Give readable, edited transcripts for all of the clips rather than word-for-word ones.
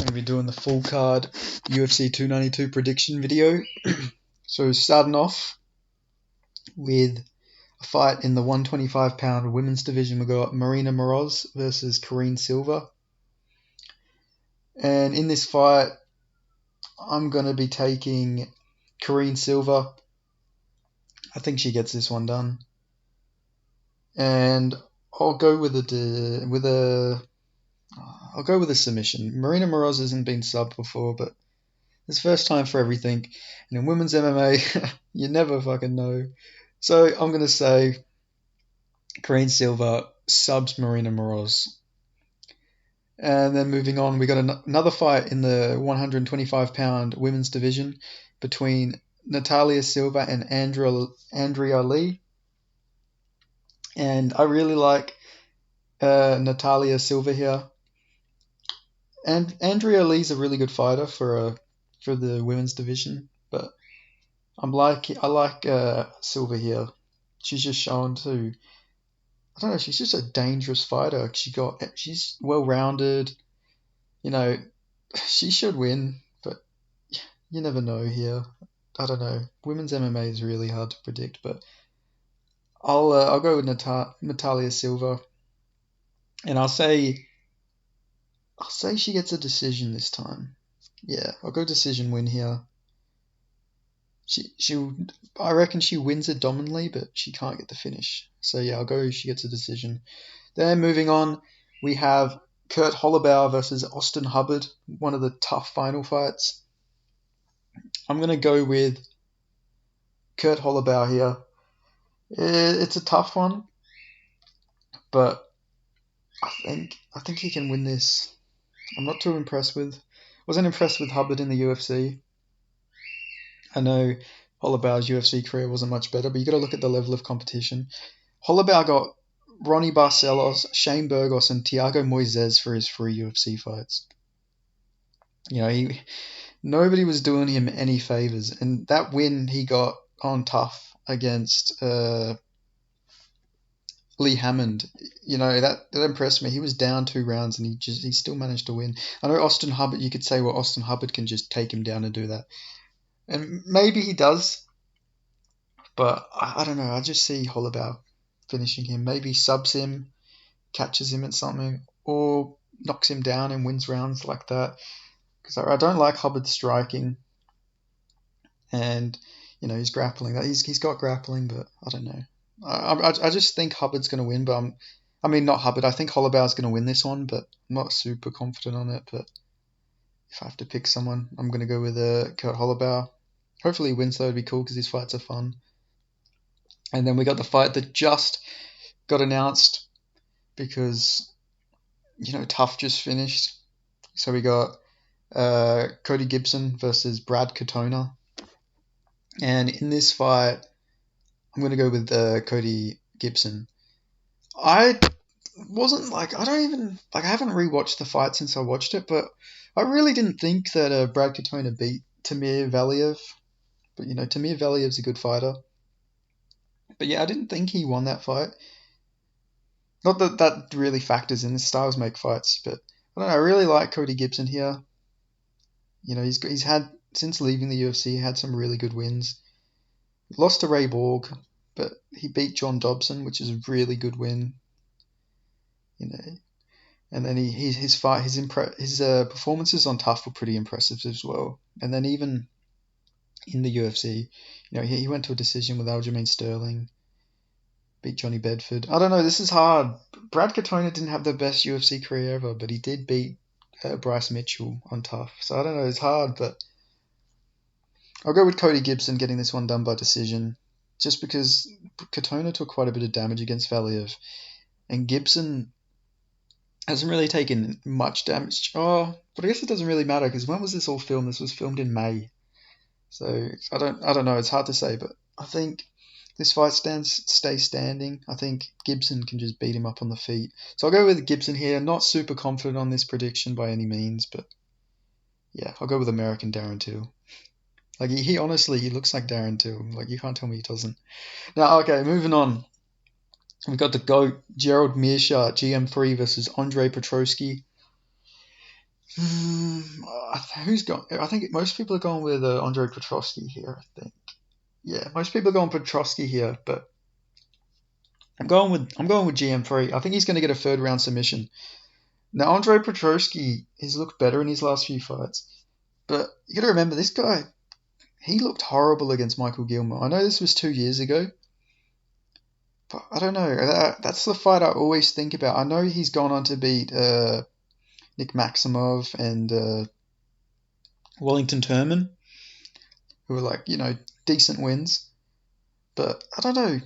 going to be doing the full card UFC 292 prediction video. So starting off with a fight in the 125-pound women's division, we've got Marina Moroz versus Karine Silva. And in this fight, I'm going to be taking Karine Silva. I think she gets this one done. And I'll go with a submission. Marina Moroz hasn't been subbed before, but it's first time for everything. And in women's MMA, you never fucking know. So I'm going to say Karine Silva subs Marina Moroz. And then moving on, we got another fight in the 125-pound women's division between Natalia Silva and Andrea Lee. And I really like Natalia Silva here. And Andrea Lee's a really good fighter for the women's division, but I like Silva here. She's just shown to, I don't know, she's just a dangerous fighter. She's well rounded. You know, she should win, but you never know here. I don't know. Women's MMA is really hard to predict, but I'll go with Natalia Silva, and I'll say she gets a decision this time. Yeah, I'll go decision win here. I reckon she wins it dominantly, but she can't get the finish. So yeah, I'll go she gets a decision. Then moving on, we have Kurt Holloway versus Austin Hubbard, one of the tough final fights. I'm going to go with Kurt Holloway here. It's a tough one, but I think he can win this. I'm not too impressed with. Wasn't impressed with Hubbard in the UFC. I know Holloway's UFC career wasn't much better, but you got to look at the level of competition. Holloway got Ronnie Barcelos, Shane Burgos, and Thiago Moises for his 3 UFC fights. You know, nobody was doing him any favors, and that win he got on tough against Lee Hammond, you know, that impressed me. He was down 2 rounds and he still managed to win. I know Austin Hubbard, you could say, well, Austin Hubbard can just take him down and do that. And maybe he does, but I don't know. I just see Holloway finishing him. Maybe subs him, catches him at something, or knocks him down and wins rounds like that. Because I don't like Hubbard striking. And, you know, he's grappling. He's got grappling, but I don't know. I just think Hubbard's going to win, but not Hubbard. I think Holloway's going to win this one, but I'm not super confident on it. But if I have to pick someone, I'm going to go with Kurt Holloway. Hopefully he wins, though. It'd be cool because his fights are fun. And then we got the fight that just got announced because, you know, Tough just finished. So we got Cody Gibson versus Brad Katona. And in this fight, I'm going to go with Cody Gibson. I haven't rewatched the fight since I watched it, but I really didn't think that Brad Katona beat Tamir Valiev. But, you know, Tamir Valiev's a good fighter. But yeah, I didn't think he won that fight. Not that that really factors in. Styles make fights, but I don't know. I really like Cody Gibson here. You know, he's had, since leaving the UFC, he had some really good wins. He lost to Ray Borg, but he beat John Dobson, which is a really good win. You know, and then his performances on Tough were pretty impressive as well. And then even in the UFC, you know, he went to a decision with Aljamain Sterling, beat Johnny Bedford. I don't know, this is hard. Brad Katona didn't have the best UFC career ever, but he did beat Bryce Mitchell on Tough. So I don't know, it's hard, but I'll go with Cody Gibson getting this one done by decision, just because Katona took quite a bit of damage against Valiev, and Gibson hasn't really taken much damage. Oh, but I guess it doesn't really matter, because when was this all filmed? This was filmed in May. So I don't know. It's hard to say, but I think this fight stays standing. I think Gibson can just beat him up on the feet. So I'll go with Gibson here. Not super confident on this prediction by any means, but yeah, I'll go with American Darren Till. Like he honestly, he looks like Darren Till. Like you can't tell me he doesn't. Now, okay, moving on. We've got the GOAT, Gerald Meerschaert, GM3 versus Andre Petroski. Hmm, who's gone? I think most people are going with Andre Petrosky here. I think. Yeah, most people are going Petrosky here, but I'm going with GM3. I think he's going to get a third round submission. Now Andre Petrosky has looked better in his last few fights, but you got to remember this guy. He looked horrible against Michael Gilmore. I know this was 2 years ago, but I don't know. That's the fight I always think about. I know he's gone on to beat Nick Maximov and Wellington Turman, who are like decent wins. But I don't know.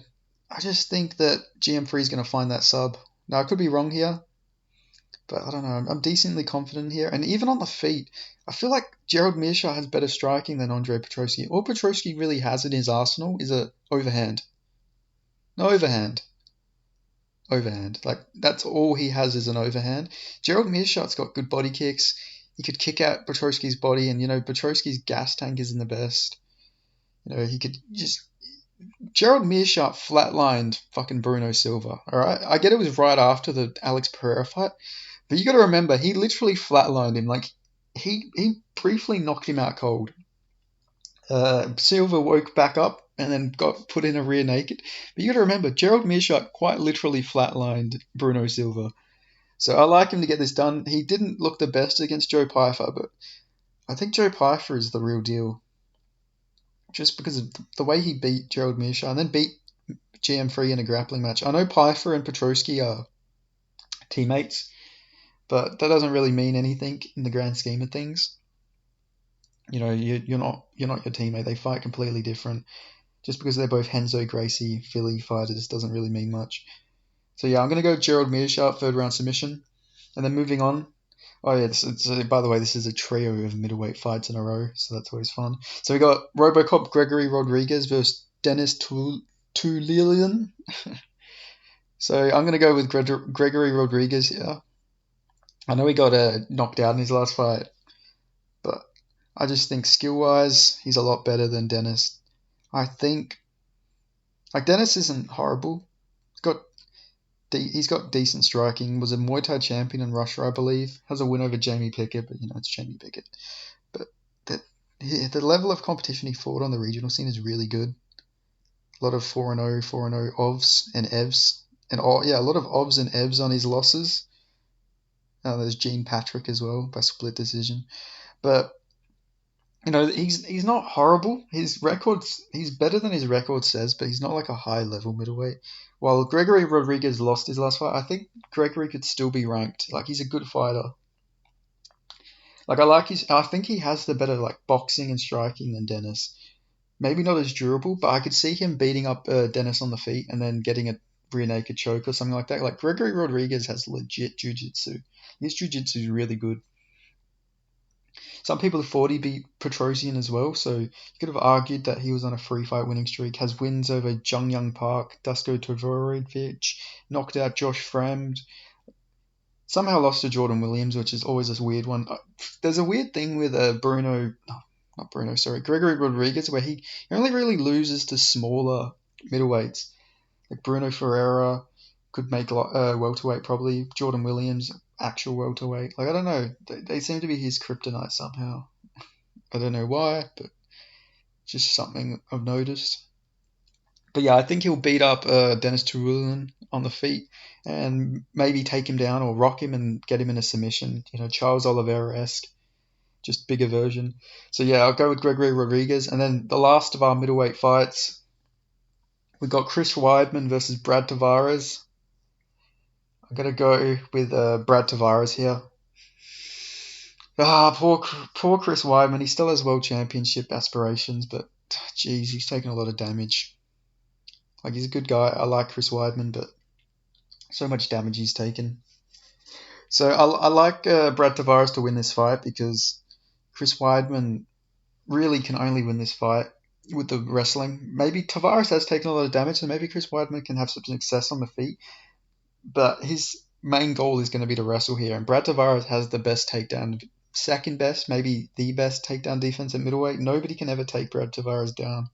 I just think that GM3 is going to find that sub. Now I could be wrong here, but I don't know. I'm decently confident here, and even on the feet, I feel like Gerald Meerschaert has better striking than Andre Petrosky. All Petrosky really has in his arsenal is a overhand. No overhand. Overhand. Like that's all he has is an overhand. Gerald Meerschaert's got good body kicks. He could kick out Petrosky's body, and Petrosky's gas tank isn't the best. He could just Gerald Meerschaert flatlined fucking Bruno Silva. All right, I get it was right after the Alex Pereira fight, but you got to remember he literally flatlined him. Like he briefly knocked him out cold. Silva woke back up and then got put in a rear naked. But you got to remember Gerald Meerschaert quite literally flatlined Bruno Silva. So I like him to get this done. He didn't look the best against Joe Pyfer, but I think Joe Pyfer is the real deal. Just because of the way he beat Gerald Meerschaert and then beat GM3 in a grappling match. I know Pyfer and Petrosky are teammates, but that doesn't really mean anything in the grand scheme of things. You're not your teammate. They fight completely different. Just because they're both Henzo Gracie Philly fighters doesn't really mean much. So yeah, I'm gonna go Gerald Meerschaert third round submission, and then moving on. Oh yeah, by the way, this is a trio of middleweight fights in a row, so that's always fun. So we got RoboCop Gregory Rodriguez versus Dennis Tulilian. So I'm going to go with Gregory Rodriguez here. I know he got knocked out in his last fight, but I just think skill-wise, he's a lot better than Dennis. I think, like, Dennis isn't horrible. He's got decent striking. Was a Muay Thai champion in Russia, I believe. Has a win over Jamie Pickett, but it's Jamie Pickett. But the level of competition he fought on the regional scene is really good. A lot of 4-0, 4-0 ovs and evs, and a lot of ovs and evs on his losses. There's Gene Patrick as well by split decision, but he's not horrible. He's better than his record says, but he's not like a high level middleweight. While Gregory Rodriguez lost his last fight, I think Gregory could still be ranked. Like he's a good fighter. Like I think he has the better like boxing and striking than Dennis. Maybe not as durable, but I could see him beating up Dennis on the feet and then getting a rear naked choke or something like that. Like Gregory Rodriguez has legit jiu-jitsu. His jiu-jitsu is really good. Some people thought he beat Petrosian as well, so you could have argued that he was on a free fight winning streak. Has wins over Jung Young Park, Dusko Todorovic, knocked out Josh Fremd, somehow lost to Jordan Williams, which is always a weird one. There's a weird thing with Gregory Rodriguez, where he only really loses to smaller middleweights. Like Bruno Ferreira could make welterweight probably. Jordan Williams, actual welterweight. Like I don't know, they seem to be his kryptonite somehow. I don't know why, but just something I've noticed. But yeah, I think he'll beat up Dennis Turulian on the feet and maybe take him down or rock him and get him in a submission. Charles Oliveira-esque, just bigger version. So yeah, I'll go with Gregory Rodriguez. And then the last of our middleweight fights, we got Chris Weidman versus Brad Tavares. I'm gonna go with Brad Tavares here. Poor Chris Weidman. He still has world championship aspirations, but geez, he's taken a lot of damage. Like he's a good guy. I like Chris Weidman, but so much damage he's taken. So I like Brad Tavares to win this fight because Chris Weidman really can only win this fight with the wrestling. Maybe Tavares has taken a lot of damage, so maybe Chris Weidman can have some success on the feet. But his main goal is going to be to wrestle here, and Brad Tavares has the best takedown, second best, maybe the best takedown defense at middleweight. Nobody can ever take Brad Tavares down.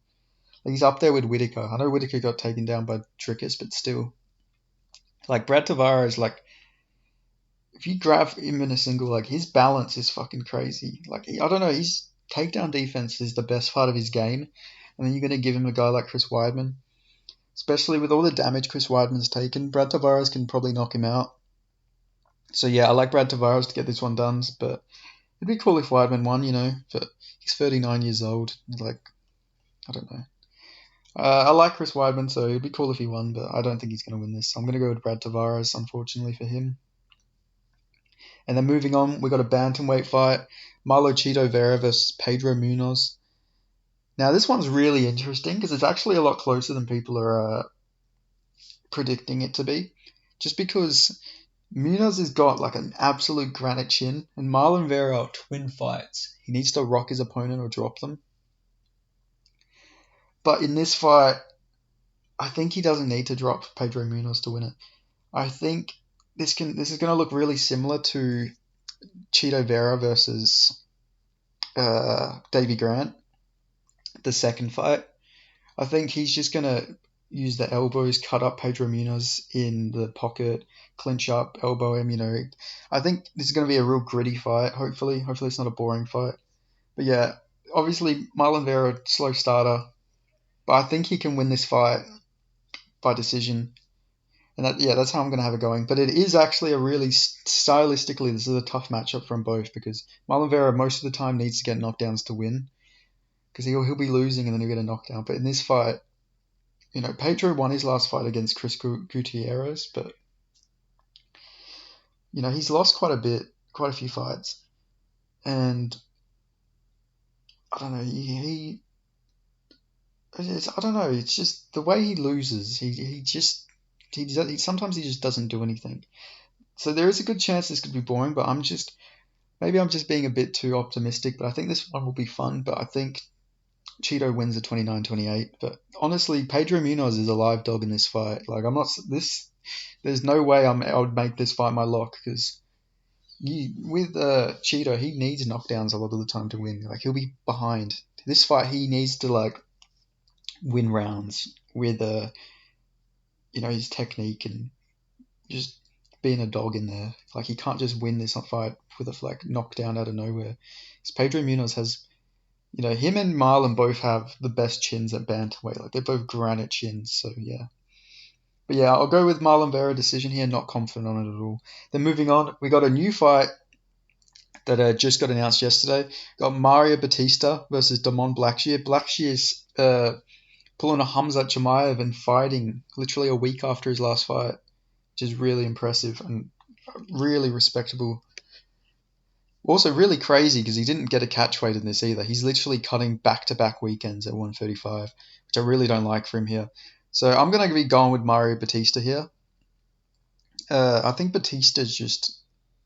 Like, he's up there with Whitaker. I know Whitaker got taken down by Trickus, but still. Like, Brad Tavares, like, if you grab him in a single, like his balance is fucking crazy. Like I don't know, his takedown defense is the best part of his game, and then you're gonna give him a guy like Chris Weidman, especially with all the damage Chris Weidman's taken. Brad Tavares can probably knock him out. So yeah, I like Brad Tavares to get this one done, but it'd be cool if Weidman won, but he's 39 years old. Like, I don't know. I like Chris Weidman, so it'd be cool if he won, but I don't think he's going to win this. I'm going to go with Brad Tavares, unfortunately for him. And then moving on, we got a bantamweight fight. Marlon Vera versus Pedro Munoz. Now, this one's really interesting because it's actually a lot closer than people are predicting it to be. Just because Munoz has got like an absolute granite chin, and Marlon Vera are twin fights. He needs to rock his opponent or drop them. But in this fight, I think he doesn't need to drop Pedro Munoz to win it. I think this is going to look really similar to Chito Vera versus Davy Grant, the second fight. I think he's just going to use the elbows, cut up Pedro Munoz in the pocket, clinch up, elbow him. I think this is going to be a real gritty fight. Hopefully it's not a boring fight. But yeah, obviously Marlon Vera, slow starter, but I think he can win this fight by decision. And that's how I'm going to have it going. But it is actually a really, stylistically, this is a tough matchup for them both because Marlon Vera most of the time needs to get knockdowns to win because he'll be losing and then he'll get a knockdown. But in this fight, Pedro won his last fight against Chris Gutierrez, but, he's lost quite a few fights. And I don't know, I don't know, it's just the way he loses, sometimes he just doesn't do anything. So there is a good chance this could be boring, but maybe I'm just being a bit too optimistic, but I think this one will be fun, but I think Cheeto wins at 29-28. But honestly, Pedro Munoz is a live dog in this fight. Like, there's no way I would make this fight my lock, because with Cheeto, he needs knockdowns a lot of the time to win. Like, he'll be behind. This fight, he needs to, like, win rounds with, his technique and just being a dog in there. Like, he can't just win this fight with a knockdown out of nowhere. Because Pedro Munoz has, him and Marlon both have the best chins at bantamweight. Like, they're both granite chins, so yeah. But yeah, I'll go with Marlon Vera decision here, not confident on it at all. Then moving on, we got a new fight that just got announced yesterday. Got Mario Batista versus Damon Blackshear. Blackshear's pulling a Hamzat Chimaev and fighting literally a week after his last fight, which is really impressive and really respectable. Also really crazy because he didn't get a catch weight in this either. He's literally cutting back-to-back weekends at 135, which I really don't like for him here. So I'm going to be going with Mario Batista here. I think Batista is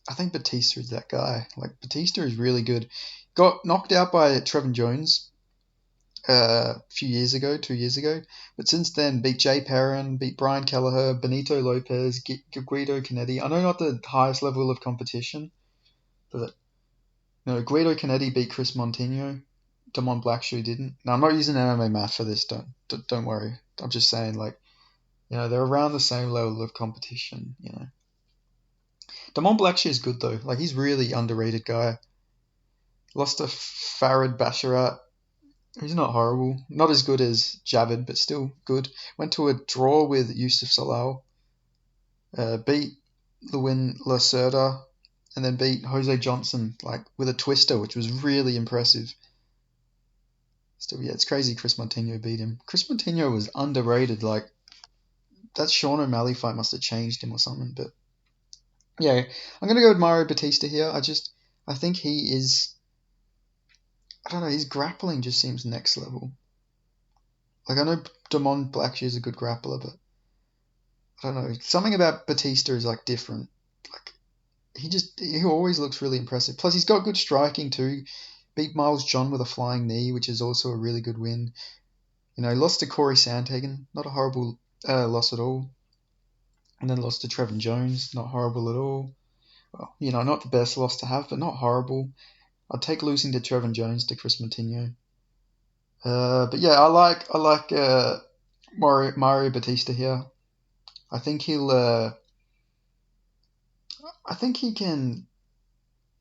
that guy. Like, Batista is really good. Got knocked out by Trevin Jones a few years ago, 2 years ago. But since then, beat Jay Perrin, beat Brian Kelleher, Benito Lopez, Guido Canetti. I know not the highest level of competition, but Guido Canetti beat Chris Montigno. Damon Blackshear didn't. Now, I'm not using MMA math for this. Don't worry. I'm just saying, they're around the same level of competition. Damon Blackshear is good though. Like, he's really underrated guy. Lost to Farid Basharat. He's not horrible. Not as good as Javid, but still good. Went to a draw with Yusuf Salal. Beat Lewin Lacerda. And then beat Jose Johnson, with a twister, which was really impressive. Still, yeah, it's crazy Chris Montigno beat him. Chris Montigno was underrated. That Sean O'Malley fight must have changed him or something. But yeah, I'm going to go with Mario Batista here. I think he is, I don't know, his grappling just seems next level. I know Damon Blackshear is a good grappler, but I don't know. Something about Batista is, different. He always looks really impressive. Plus, he's got good striking too. Beat Miles John with a flying knee, which is also a really good win. He lost to Corey Sandhagen. Not a horrible loss at all. And then lost to Trevin Jones. Not horrible at all. Well, not the best loss to have, but not horrible. I'd take losing to Trevin Jones to Chris Montigno. But yeah, I like Mario Batista here. I think he'll I think he can.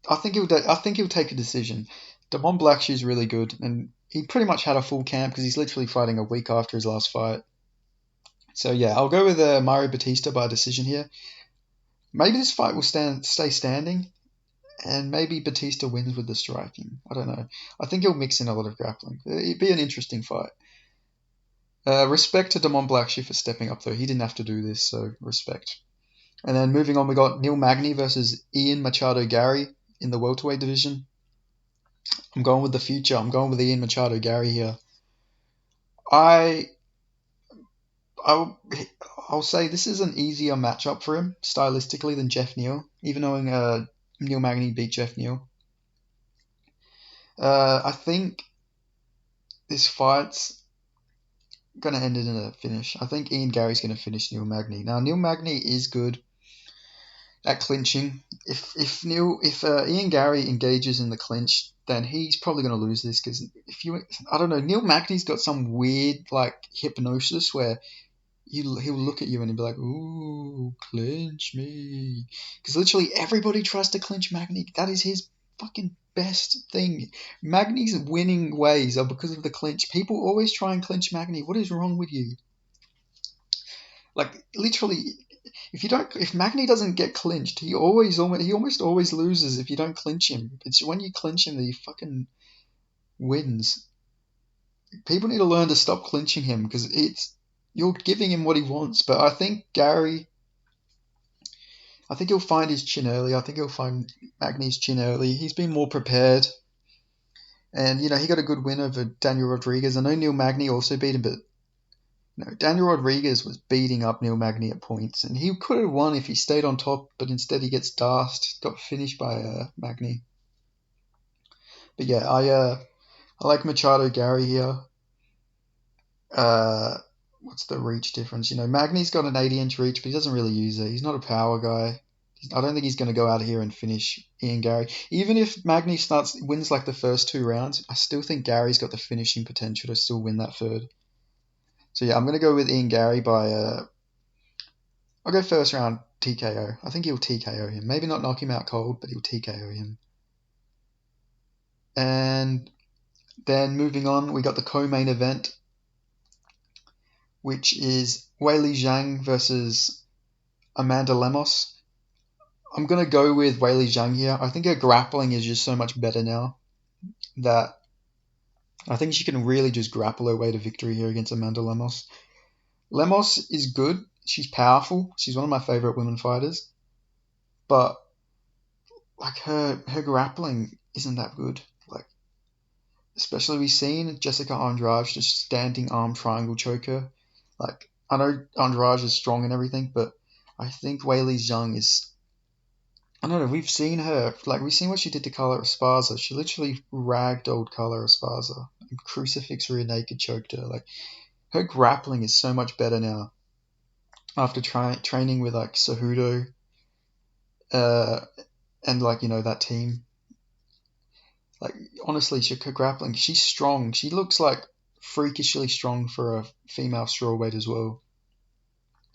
I think he'll take a decision. Damon Blackshear's really good, and he pretty much had a full camp because he's literally fighting a week after his last fight. So yeah, I'll go with Mario Batista by decision here. Maybe this fight will stay standing, and maybe Batista wins with the striking. I don't know. I think he'll mix in a lot of grappling. It'd be an interesting fight. Respect to Damon Blackshear for stepping up though. He didn't have to do this, so respect. And then moving on, we got Neil Magny versus Ian Machado Gary in the welterweight division. I'm going with the future. I'm going with Ian Machado Gary here. I I'll, I'll say this is an easier matchup for him stylistically than Jeff Neal, even though Neil Magny beat Jeff Neal. I think this fight's going to end in a finish. I think Ian Gary's going to finish Neil Magny. Now, Neil Magny is good at clinching. If Ian Gary engages in the clinch, then he's probably going to lose this because I don't know, Neil Magny's got some weird like hypnosis where he'll look at you and he'll be like, "Ooh, clinch me," because literally everybody tries to clinch Magny. That is his fucking best thing. Magny's winning ways are because of the clinch. People always try and clinch Magny. What is wrong with you? Like literally, if Magny doesn't get clinched, he almost always loses if you don't clinch him. It's when you clinch him that he fucking wins. People need to learn to stop clinching him because you're giving him what he wants. But I think he'll find his chin early. I think he'll find Magny's chin early. He's been more prepared. And, he got a good win over Daniel Rodriguez. I know Neil Magny also beat him, but Daniel Rodriguez was beating up Neil Magny at points. And he could have won if he stayed on top, but instead he gets dasked, got finished by Magny. But yeah, I like Machado Gary here. What's the reach difference? Magny's got an 80-inch reach, but he doesn't really use it. He's not a power guy. I don't think he's going to go out here and finish Ian Gary. Even if Magny wins like the first 2 rounds, I still think Gary's got the finishing potential to still win that third. So yeah, I'm going to go with Ian Gary by I'll go first round TKO. I think he'll TKO him. Maybe not knock him out cold, but he'll TKO him. And then moving on, we got the co-main event, which is Weili Zhang versus Amanda Lemos. I'm going to go with Weili Zhang here. I think her grappling is just so much better now that I think she can really just grapple her way to victory here against Amanda Lemos. Lemos is good. She's powerful. She's one of my favorite women fighters. But like her grappling isn't that good. Like especially we've seen Jessica Andrade just standing arm triangle choke her. Like I know Andrade is strong and everything, but I think Weili Zhang is. I don't know, we've seen her, we've seen what she did to Carla Esparza. She literally ragdolled Carla Esparza and crucifix rear naked choked her. Like, her grappling is so much better now after training with, Cejudo and, that team. Like, honestly, her grappling, she's strong. She looks, freakishly strong for a female strawweight as well.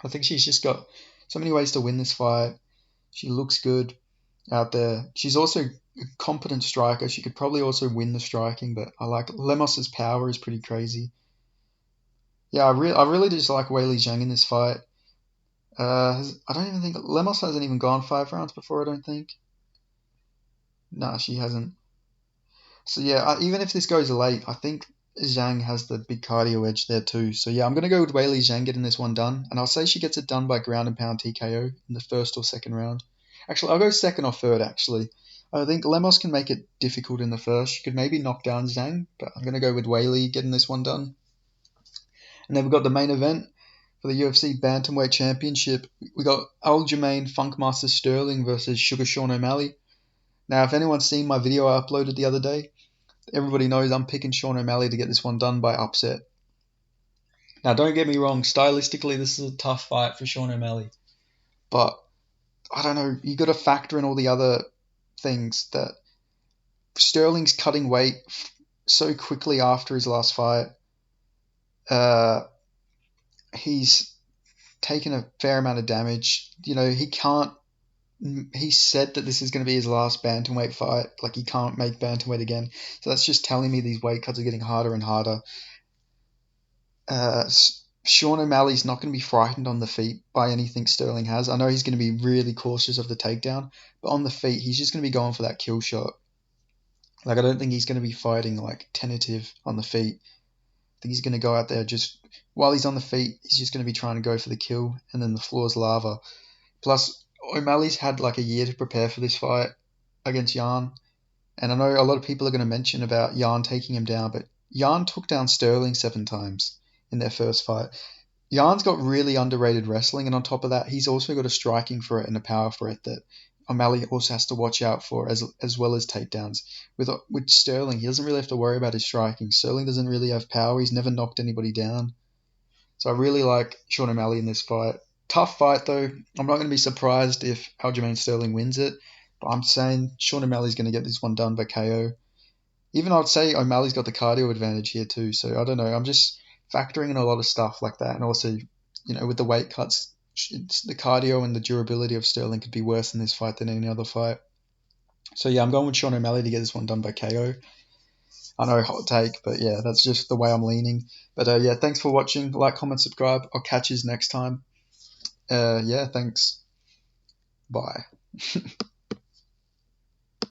I think she's just got so many ways to win this fight. She looks good out there. She's also a competent striker. She could probably also win the striking, but I like Lemos's power is pretty crazy. Yeah, I really just like Weili Zhang in this fight. I don't even think Lemos hasn't even gone 5 rounds before. I don't think. Nah, she hasn't. So yeah, even if this goes late, I think Zhang has the big cardio edge there too. So yeah, I'm gonna go with Weili Zhang getting this one done, and I'll say she gets it done by ground and pound TKO in the first or second round. Actually, I'll go second or third. Actually, I think Lemos can make it difficult in the first. She could maybe knock down Zhang, but I'm gonna go with Weili getting this one done. And then we've got the main event for the UFC Bantamweight Championship. We got Aljamain Funkmaster Sterling versus Sugar Sean O'Malley. Now, if anyone's seen my video I uploaded the other day, everybody knows I'm picking Sean O'Malley to get this one done by upset. Now, don't get me wrong, stylistically, this is a tough fight for Sean O'Malley. But, I don't know, you got to factor in all the other things that Sterling's cutting weight so quickly after his last fight. He's taken a fair amount of damage. He can't he said that this is going to be his last bantamweight fight. Like he can't make bantamweight again. So that's just telling me these weight cuts are getting harder and harder. Sean O'Malley's not going to be frightened on the feet by anything Sterling has. I know he's going to be really cautious of the takedown, but on the feet, he's just going to be going for that kill shot. Like I don't think he's going to be fighting like tentative on the feet. I think he's going to go out there just while he's on the feet, he's just going to be trying to go for the kill, and then the floor's lava. Plus, O'Malley's had like a year to prepare for this fight against Jan, and I know a lot of people are going to mention about Jan taking him down, but Jan took down Sterling 7 times in their first fight. Jan's got really underrated wrestling, and on top of that, he's also got a striking threat and a power threat that O'Malley also has to watch out for, as well as takedowns. With Sterling, he doesn't really have to worry about his striking. Sterling doesn't really have power. He's never knocked anybody down. So I really like Sean O'Malley in this fight. Tough fight though. I'm not going to be surprised if Aljamain Sterling wins it, but I'm saying Sean O'Malley's going to get this one done by KO. Even I'd say O'Malley's got the cardio advantage here too. So I don't know. I'm just factoring in a lot of stuff like that, and also, with the weight cuts, the cardio and the durability of Sterling could be worse in this fight than any other fight. So yeah, I'm going with Sean O'Malley to get this one done by KO. I know, hot take, but yeah, that's just the way I'm leaning. But yeah, thanks for watching. Like, comment, subscribe. I'll catch you next time. Yeah, thanks. Bye.